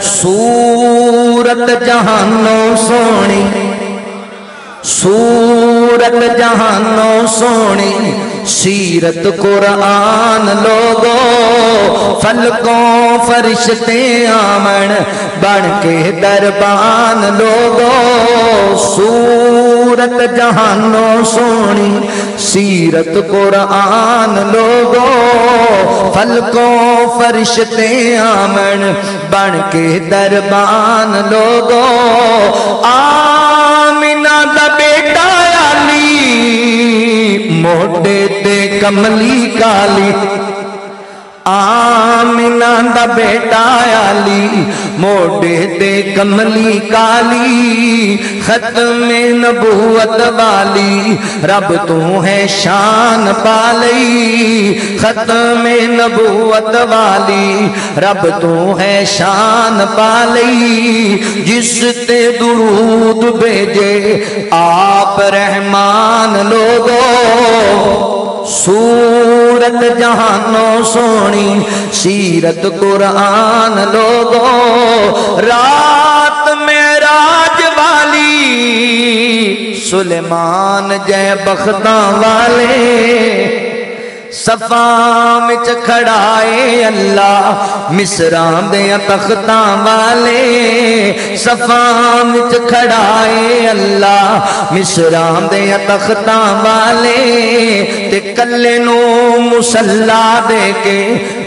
सूरत जहानों सोनी, सूरत जहानों सोनी, सीरत कुरान लोगो, फलकों फरिश्ते आमन बन के दरबान लोगो। सूरत जहानों सोनी, सीरत कुरान लोगो, फलकों फरिश्ते आमन बन के दरबान लोगो। आमिना दा बेटा अली, मोढे ते कमली काली। आमिना दा बेटा अली, मोढे ते कमली काली। खत्मे नबूवत वाली, रब तू है शान पाली। खत्मे नबूवत वाली, रब तू है शान पाली। जिस ते दुरूद भेजे आप रहमान लोगो। सूरत जहानों सोनी, सीरत कुरान लोगो। रात में राज वाली, सुलेमान जय बख्तां वाले। सफा विच खड़ाए अल्लाह, मिसरां दे तख्तां वाले। सफा विच खड़ाए अल्लाह, मिसरां दे तख्तां वाले। ते कल्ले नू मुसल्ला दे के,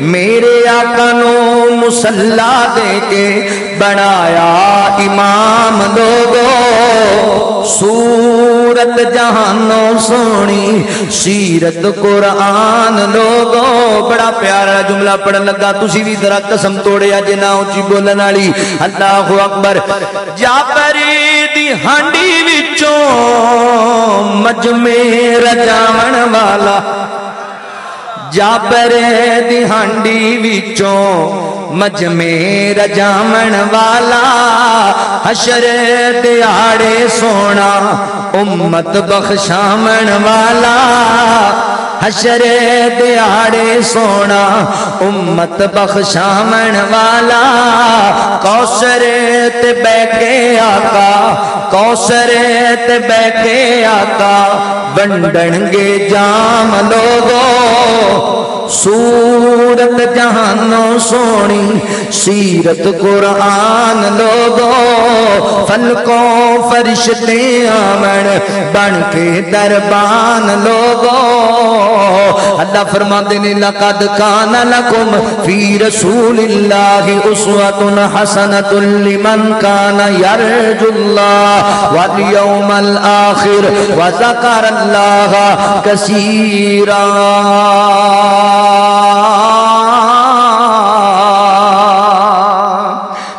मेरे आका नू मुसल्ला दे के बनाया इमाम लोगो। सूरत जहानों सोनी, सीरत कुरान लोगो। बड़ा प्यारा जुमला पढ़न लगा, तुसी भी जरा कसम तोड़े जे ना उची बोलण वाली। अल्लाहु अकबर। जाबरी दी हांडी विचों मजमे रजावण वाला, जाबर दी हांडी विचों मजमे रजावण वाला। हशर दिहाड़े सोना उम्मत बख्शावण वाला। हशर दिहाड़े सोना उम्मत बख्शावण वाला। कौसर ते बैके आका, कौसर ते बैके आका वंडणगे जाम लोगो। सूरत जहानों सोनी, सीरत कुरान लोगो। फलकों फरिश्ते आमन बन के दरबान लोगो। अल्लाह फरमाते ने लक़द काना लकुम फी रसूलिल्लाहि उस्वतुन हसनतुन लिमन काना यरजुल्लाह वल यौमल आखिर व ज़करल्लाह कसीरा।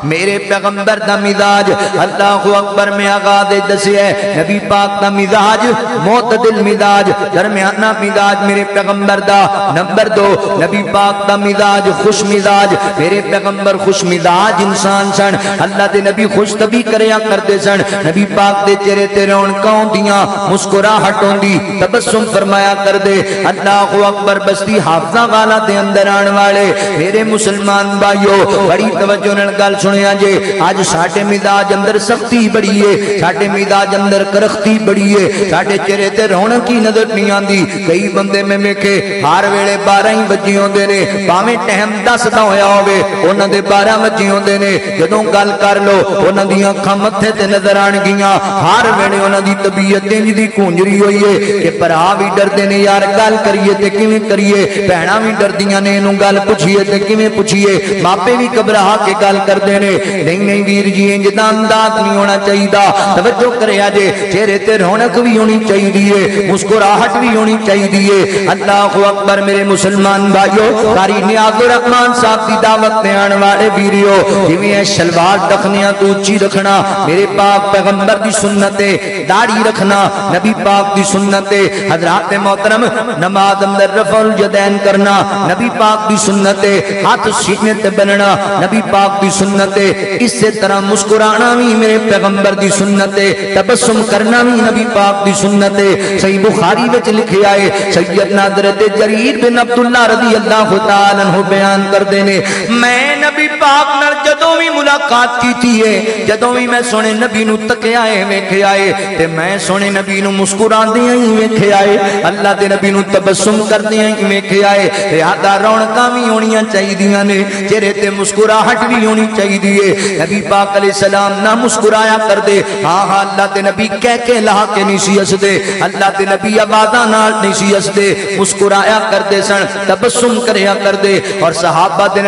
मेरे पैगंबर दा मिजाज अल्लाहु अकबर में आगाज दसिया है। नबी पाक दा मिजाज मोतदिल मिजाज, दरमियाना मिजाज मेरे पैगंबर दा। नंबर 2 नबी पाक दा मिजाज खुश मिजाज। मेरे पैगंबर खुश मिजाज इंसान सन। अल्लाह दे नबी खुश तभी करया करते सन। नबी पाक दे चेहरे ते रौनकां होंदियां, मुस्कुराहट होंदी, तबस्सुम फरमाया कर दे। अल्लाहु अकबर। बस्ती हाफजा वाला दे अंदर आने वाले मेरे मुसलमान भाइयों, बड़ी तवज्जो नाल गल सुनिया जे। आज साडे मिजाज अंदर सख्ती बड़ी है, साडे मिजाज अंदर करख्ती बड़ी है, साडे चेहरे ते रौनक ही नजर नहीं आती। कई बंदे मैं वेखे हर वेले 12 ही बजे होंदे ने, भावें टाइम 10 दा होया होवे, उन्हां दे 12 बजे होंदे ने। जदों गल कर लो उन्हां दी अखां मत्थे ते नजर आणगियां। हर वेले उन्हां दी तबीयत इंज दी गूंजरी होई है कि भरा भी डरदे ने, यार गल करिए ते किवें करिए। भैणां भी डरदियां ने, इहनूं गल पुछिए ते किवें पुछिए। मापे भी घबरा के गल करदे ने। नहीं नहीं वीर जी, इंज दा अंदाज नहीं होना चाहिए। तवज्जो करिया जे, चेहरे ते रौनक भी होनी चाहिए, मुस्कुराहट भी होनी चाहिए। अल्लाहु अकबर। मेरे मुसलमान भाइयों, कारी नियाज़ुर रहमान साहब की दावत में आने वाले वीरियो, जिवें शलवार दखनिया तो उच्ची रखना मेरे पाक पैगंबर की सुन्नत है। दाढ़ी रखना नबी पाक की सुन्नत है। हजरात मोहतरम, नमाज अंदर रफउल यदैन करना नबी पाक की सुन्नत है। हाथ सीने ते बनना नबी पाक की सुन्नत है। इसी तरह मुस्कुराना भी मेरे पैगंबर की सुन्नत है। तबस्सुम करना भी नबी पाक की सुन्नत है। सही बुखारी में लिखे आए, सैयदना हज़रत जरीर बिन अब्दुल्लाह रज़ी अल्लाह तआला अन्हु बयान करते हैं, मैं نبی پاک نال جدوں بھی ملاقات کیتی ہے جدوں بھی میں سونے نبی نو تکیا ہے ویکھیا ہے تے میں سونے نبی نو مسکراندیاں ہی ویکھیا ہے اللہ دے نبی نو تبسم کردیاں ہی ویکھیا ہے تے آدا رونقاں وی ہونیاں چاہیدیاں نے چہرے تے مسکراہٹ بھی ہونی چاہیدی ہے نبی پاک علیہ السلام نہ مسکرایا کر دے ہاں ہاں اللہ دے نبی کہہ کے لا کے نہیں سی ہس دے اللہ دے نبی آوازاں نال نہیں سی ہس دے مسکرایا کر دے سن تبسم کریا کر دے اور صحابہ دے